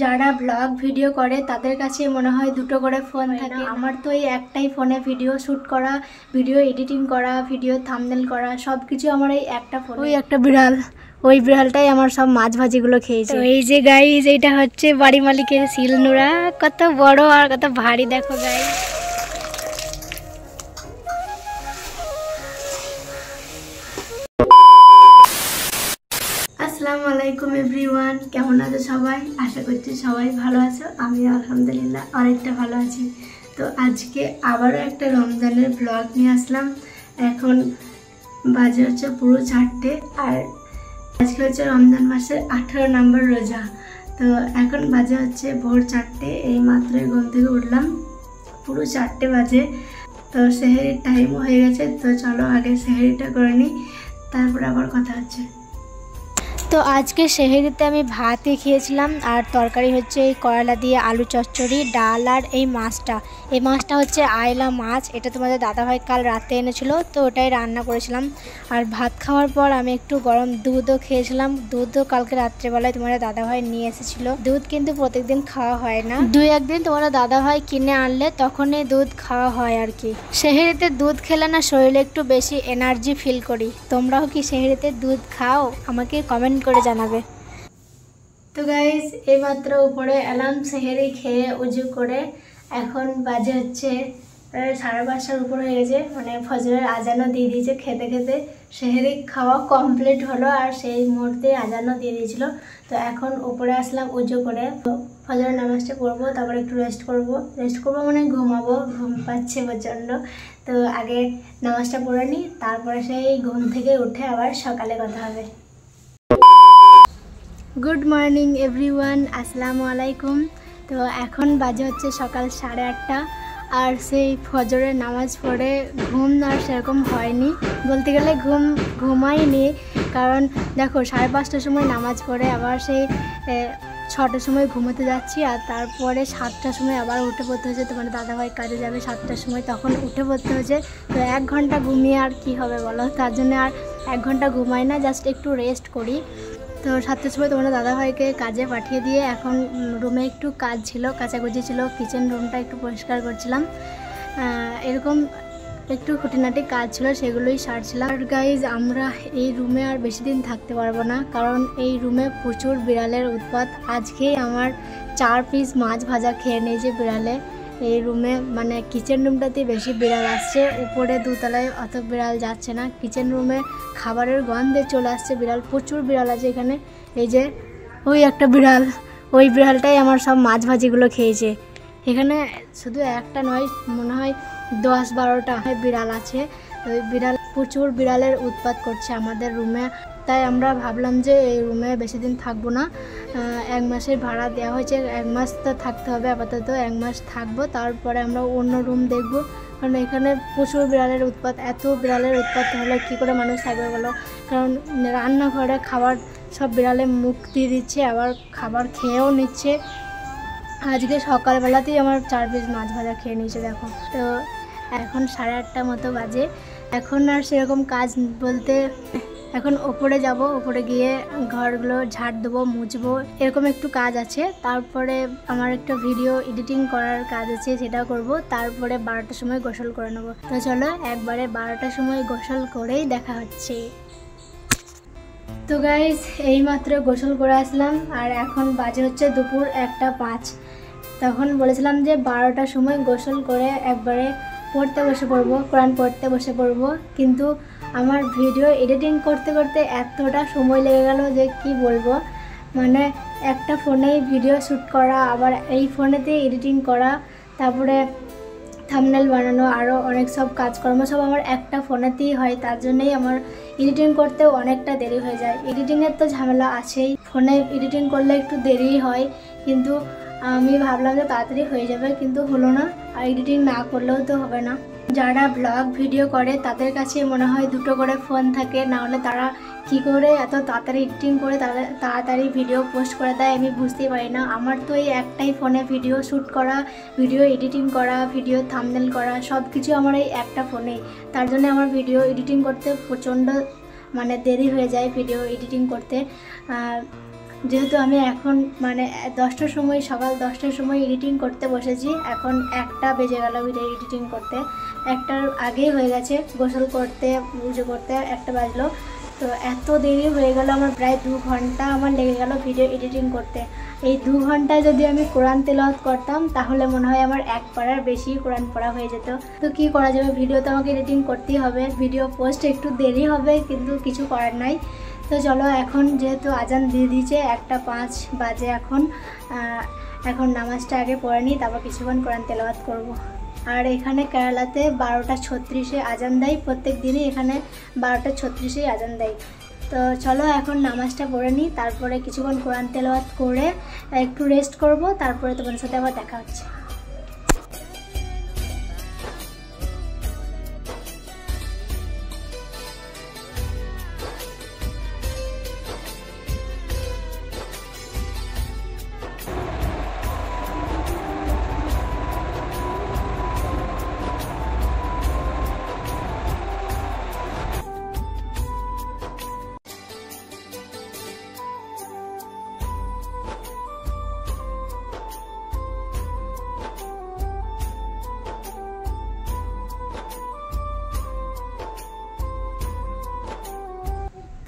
যারা blog video করে তাদের কাছে মনে হয় দুটো করে ফোন থাকে। আমার তো এই একটাই ফোনে ভিডিও শ্যুট করা, ভিডিও এডিটিং করা, ভিডিও থাম্বনেল করা সব কিছু আমার এই একটা ফোন। ওই একটা বিড়াল, ওই বিড়ালটাই আমার সব মাছ ভাজিগুলো খেয়েছে। এই যে গাইস, এইটা হচ্ছে বাড়ি মালিকের শিলনোড়া, কত বড় আর কত ভারী দেখো গাইস। আসসালামু আলাইকুম এভরিওয়ান, কেমন আছো সবাই? আশা করছি সবাই ভালো আছো। আমি আলহামদুলিল্লাহ অনেকটা ভালো আছি। তো আজকে আবারও একটা রমজানের ব্লগ নিয়ে আসলাম। এখন বাজে হচ্ছে পুরো 4টে, আর আজকে হচ্ছে রমজান মাসের 18 নম্বর রোজা। তো এখন বাজে হচ্ছে ভোর 4টে, এই মাত্রই ঘুম থেকে উঠলাম, পুরো 4টে বাজে। তো সেহরির টাইমও হয়ে গেছে, তো চলো আগে সেহরিটা করে নিই, তারপর আবার কথা হচ্ছে। তো আজকে সেহরিতে আমি ভাতই খেয়েছিলাম, আর তরকারি হচ্ছে এই করলা দিয়ে আলু চচ্চড়ি, ডাল, আর এই মাছটা হচ্ছে আয়লা মাছ। এটা তোমাদের দাদাভাই কাল রাতে এনেছিল, তো ওটাই রান্না করেছিলাম। আর ভাত খাওয়ার পর আমি একটু গরম দুধও খেয়েছিলাম। দুধও কালকে রাত্রেবেলায় তোমাদের দাদাভাই নিয়ে এসেছিল। দুধ কিন্তু প্রত্যেকদিন খাওয়া হয় না, 2-1 দিন তোমাদের দাদাভাই কিনে আনলে তখনই দুধ খাওয়া হয় আর কি। সেহরিতে দুধ খেলে না শরীরে একটু বেশি এনার্জি ফিল করি। তোমরাও কি সেহরিতে দুধ খাও? আমাকে কমেন্ট করে জানাবে। তো গাইস, এইমাত্র উপরে এলাম সেহরি খেয়ে উজু করে। এখন বাজে হচ্ছে প্রায় 5:30টার উপর হয়ে গেছে, মানে ফজরের আজানও দিয়ে দিয়েছে। খেতে খেতে সেহরি খাওয়া কমপ্লিট হলো, আর সেই মুহূর্তে আজানও দিয়ে দিয়েছিল। তো এখন উপরে আসলাম উজু করে, ফজরের নামাজটা পড়বো, তারপরে একটু রেস্ট করবো মানে ঘুমাবো, ঘুম পাচ্ছে প্রচণ্ড। তো আগে নামাজটা পড়ে নিই, তারপরে সেই ঘুম থেকে উঠে আবার সকালে কথা হবে। গুড মর্নিং এভরিওয়ান, আসসালামু আলাইকুম। তো এখন বাজে হচ্ছে সকাল 8:30, আর সেই ফজরের নামাজ পড়ে ঘুম আর সেরকম হয়নি, বলতে গেলে ঘুমাইনি। কারণ দেখো 5:30টার সময় নামাজ পড়ে আবার সেই 6টার সময় ঘুমোতে যাচ্ছি, আর তারপরে 7টার সময় আবার উঠে পড়তে হচ্ছে। তোমার দাদাভাই কাজে যাবে 7টার সময়, তখন উঠে পড়তে হচ্ছে। তো 1 ঘন্টা ঘুমিয়ে আর কি হবে বলো? তার জন্য আর 1 ঘন্টা ঘুমাই না, জাস্ট একটু রেস্ট করি। তো 7টার সময় তোমার দাদাভাইকে কাজে পাঠিয়ে দিয়ে এখন রুমে একটু কাজ ছিল, কাচাকুচি ছিল, কিচেন রুমটা একটু পরিষ্কার করছিলাম। এরকম একটু খুঁটিনাটি কাজ ছিল, সেগুলোই সারছিলাম। আর গাইজ, আমরা এই রুমে আর বেশি দিন থাকতে পারবো না, কারণ এই রুমে প্রচুর বিড়ালের উৎপাত। আজকেই আমার 4 পিস মাছ ভাজা খেয়ে নিয়েছে বিড়ালে। এই রুমে মানে কিচেন রুমটাতে বেশি বিড়াল আসছে, উপরে 2তলায় অত বিড়াল যাচ্ছে না। কিচেন রুমে খাবারের গন্ধে চলে আসছে বিড়াল, প্রচুর বিড়াল আছে এখানে। এই যে ওই একটা বিড়াল, ওই বিড়ালটাই আমার সব মাছ ভাজিগুলো খেয়েছে। এখানে শুধু একটা নয়, মনে হয় 10-12টা বিড়াল আছে। ওই প্রচুর বিড়ালের উৎপাত করছে আমাদের রুমে। তাই আমরা ভাবলাম যে এই রুমে বেশি দিন থাকবো না। 1 মাসের ভাড়া দেওয়া হয়েছে, 1 মাস তো থাকতে হবে আপাতত, 1 মাস থাকবো, তারপরে আমরা অন্য রুম দেখবো। কারণ এখানে প্রচুর বিড়ালের উৎপাত, এত বিড়ালের উৎপাত হলে কী করে মানুষ থাকবে বলো? কারণ রান্নাঘরে খাবার সব বিড়ালে মুখ দিয়ে দিচ্ছে, আবার খাবার খেয়েও নিচ্ছে। আজকে সকালবেলাতেই আমার 4 পিস মাছ ভাজা খেয়ে নিয়েছে দেখো। তো এখন 8:30 মতো বাজে। এখন আর সেরকম কাজ বলতে, এখন ওপরে যাব, ওপরে গিয়ে ঘরগুলো ঝাড় দেবো, মুছবো, এরকম একটু কাজ আছে। তারপরে আমার একটা ভিডিও এডিটিং করার কাজ আছে, সেটাও করব। তারপরে 12টার সময় গোসল করে নেবো। তো চলো একবারে 12টার সময় গোসল করেই দেখা হচ্ছে। তো গাইস, এইমাত্র গোসল করে আসলাম, আর এখন বাজে হচ্ছে দুপুর 1:05। তখন বলেছিলাম যে 12টার সময় গোসল করে একবারে পড়তে বসে পড়বো, কোরআন পড়তে বসে পড়বো। কিন্তু আমার ভিডিও এডিটিং করতে করতে এতটা সময় লেগে গেল যে কি বলবো। মানে একটা ফোনেই ভিডিও শ্যুট করা, আবার এই ফোনেতেই এডিটিং করা, তারপরে থাম্বনেল বানানো, আরও অনেক সব কাজকর্ম সব আমার একটা ফোনেতেই হয়। তার জন্যই আমার এডিটিং করতেও অনেকটা দেরি হয়ে যায়। এডিটিংয়ের তো ঝামেলা আছেই, ফোনে এডিটিং করলে একটু দেরিই হয়, কিন্তু আমি ভাবলাম যে তাড়াতাড়ি হয়ে যাবে, কিন্তু হলো না। আর এডিটিং না করলেও তো হবে না। যারা ব্লগ ভিডিও করে তাদের কাছে মনে হয় দুটো করে ফোন থাকে, না হলে তারা কি করে এত তাড়াতাড়ি এডিটিং করে তাড়াতাড়ি ভিডিও পোস্ট করে দেয় আমি বুঝতেই পারি না। আমার তো এই একটাই ফোনে ভিডিও শ্যুট করা, ভিডিও এডিটিং করা, ভিডিও থাম্বনেল করা সব কিছু আমার এই একটা ফোনেই। তার জন্য আমার ভিডিও এডিটিং করতে প্রচণ্ড মানে দেরি হয়ে যায় ভিডিও এডিটিং করতে। যেহেতু আমি এখন মানে 10টার সময়, সকাল 10টার সময় এডিটিং করতে বসেছি, এখন 1টা বেজে গেল ভিডিও এডিটিং করতে। 1টার আগেই হয়ে গেছে, গোসল করতে পুজো করতে 1টা বাজলো। তো এত দেরি হয়ে গেল, আমার প্রায় 2 ঘন্টা আমার লেগে গেল ভিডিও এডিটিং করতে। এই 2 ঘন্টায় যদি আমি কোরআন তেলাওয়াত করতাম তাহলে মনে হয় আমার 1 পারার বেশি কোরআন পড়া হয়ে যেত। তো কি করা যাবে, ভিডিও তো আমাকে এডিটিং করতেই হবে, ভিডিও পোস্ট একটু দেরি হবে, কিন্তু কিছু করার নাই। তো চলো, এখন যেহেতু আজান দিয়ে দিয়েছে, 1টা 5 বাজে এখন নামাজটা আগে পড়ে নিই, তারপর কিছুক্ষণ কোরআন তেলাওয়াত করব। আর এখানে কেরালাতে 12টা 36-এ আজান দেয়, প্রত্যেক দিনই এখানে 12টা 36-এই আজান দেয়। তো চলো এখন নামাজটা পড়ে নিই, তারপরে কিছুক্ষণ কোরআন তেলাওয়াত করে একটু রেস্ট করব, তারপরে তোমাদের সাথে আবার দেখা হচ্ছে।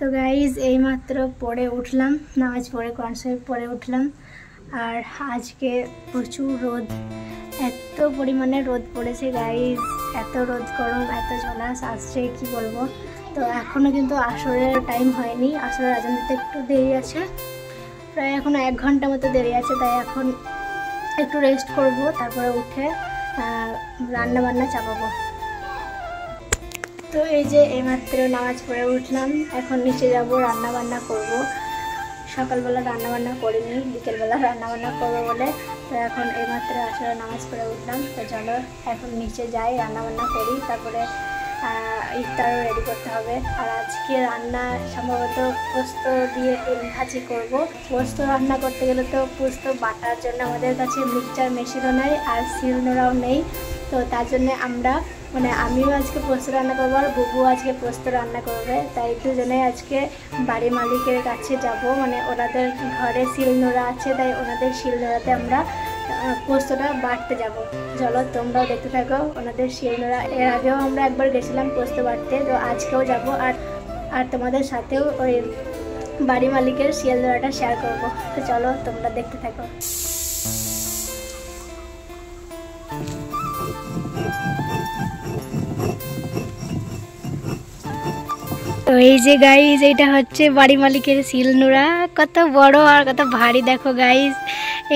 তো গাইজ এইমাত্র পড়ে উঠলাম, নামাজ পড়ে কোরআন শরীফ পড়ে উঠলাম। আর আজকে প্রচুর রোদ, এত পরিমাণে রোদ পড়েছে গাইজ, এত রোদ গরম, এত ঝলাস আসছে কি বলবো। তো এখনও কিন্তু আসরের টাইম হয়নি, আসরের আজান দিতে একটু দেরি আছে, প্রায় এখনও 1 ঘন্টা মতো দেরি আছে। তাই এখন একটু রেস্ট করব, তারপরে উঠে রান্না বান্না চাপাবো। তো এই যে এইমাত্র নামাজ পড়ে উঠলাম, এখন নিচে যাব, রান্না বান্না করব। সকালবেলা রান্না বান্না করিনি, বিকেলবেলা রান্না বান্না করবো বলে। তো এখন এইমাত্র আসলে নামাজ পড়ে উঠলাম। তো চলো এখন নিচে যাই, রান্না বান্না করি, তারপরে ইফতারও রেডি করতে হবে। আর আজকে রান্না সম্ভবত পোস্ত দিয়ে ভাজি করব। পোস্ত রান্না করতে গেলে তো পোস্ত বাটার জন্য আমাদের কাছে মিক্সচার মেশিনও নেই আর শিলনোড়াও নেই। তো তার জন্য আমিও আজকে পোস্ত রান্না করবো, আর বুবু আজকে পোস্ত রান্না করবে। তাই দুজনে আজকে বাড়ি মালিকের কাছে যাব, ওনাদের ঘরে শিলনোড়া আছে, তাই ওনাদের শিলনোড়াতে আমরা পোস্তটা বাটতে যাব। চলো তোমরাও দেখতে থাকো ওনাদের শিলনোড়া। এর আগেও আমরা একবার গেছিলাম পোস্ত বাটতে, তো আজকেও যাব, আর তোমাদের সাথেও ওই বাড়ি মালিকের শিলনোড়াটা শেয়ার করব। তো চলো তোমরা দেখতে থাকো। তো এই যে গাইজ, এটা হচ্ছে বাড়ি মালিকের শিলনোড়া, কত বড় আর কত ভারী দেখো গাইজ।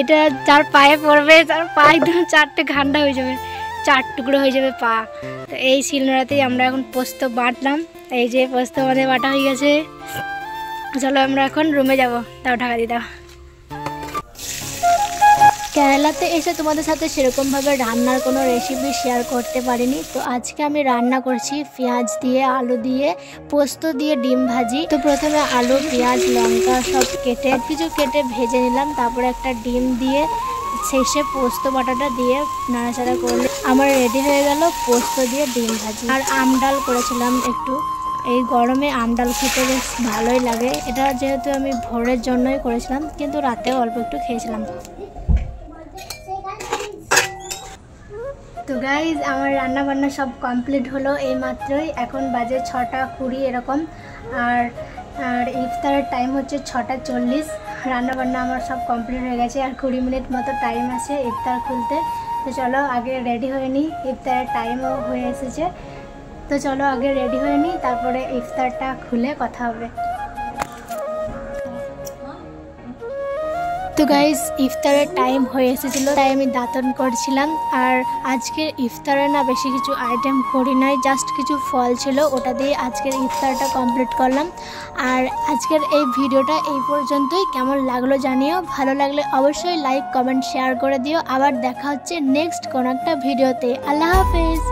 এটা যার পায়ে পড়বে, তার পা একদম 4টে ঘান্ডা হয়ে যাবে, 4 টুকরো হয়ে যাবে পা। তো এই শিলনোড়াতেই আমরা এখন পোস্ত বাটলাম। এই যে পোস্ত আমাদের বাটা হয়ে গেছে। চলো আমরা এখন রুমে যাব, তাও ঢাকা দিয়ে দাও। কেরালাতে এসে তোমাদের সাথে সেরকমভাবে রান্নার কোনো রেসিপি শেয়ার করতে পারিনি। তো আজকে আমি রান্না করছি পেঁয়াজ দিয়ে, আলু দিয়ে, পোস্ত দিয়ে ডিম ভাজি। তো প্রথমে আলু, পেঁয়াজ, লঙ্কা সব কিছু কেটে ভেজে নিলাম, তারপরে একটা ডিম দিয়ে শেষে পোস্ত বাটাটা দিয়ে নাড়াচাড়া করলে আমার রেডি হয়ে গেল পোস্ত দিয়ে ডিম ভাজি। আর আমডাল করেছিলাম একটু, এই গরমে আমডাল খেতে বেশ ভালোই লাগে। এটা যেহেতু আমি ভোরের জন্যই করেছিলাম, কিন্তু রাতেও অল্প একটু খেয়েছিলাম। তো গাইজ আমার রান্না বান্না সব কমপ্লিট হলো এই মাত্রই, এখন বাজে 6টা 20 এরকম। আর ইফতারের টাইম হচ্ছে 6টা 40। রান্না বান্না আমার সব কমপ্লিট হয়ে গেছে, আর 20 মিনিট মতো টাইম আছে ইফতার খুলতে। তো চলো আগে রেডি হয়ে নিই, ইফতারের টাইমও হয়ে এসেছে। তো চলো আগে রেডি হয়ে নিই, তারপরে ইফতারটা খুলে কথা হবে। তো গাইজ ইফতারের টাইম হয়ে এসেছিলো, তাই আমি দাঁতন করছিলাম। আর আজকের ইফতারে না বেশি কিছু আইটেম করি নাই, জাস্ট কিছু ফল ছিল, ওটা দিয়ে আজকের ইফতারটা কমপ্লিট করলাম। আর আজকের এই ভিডিওটা এই পর্যন্তই। কেমন লাগলো জানিও, ভালো লাগলে অবশ্যই লাইক, কমেন্ট, শেয়ার করে দিও। আবার দেখা হচ্ছে নেক্সট কোনো একটা ভিডিওতে। আল্লাহ হাফেজ।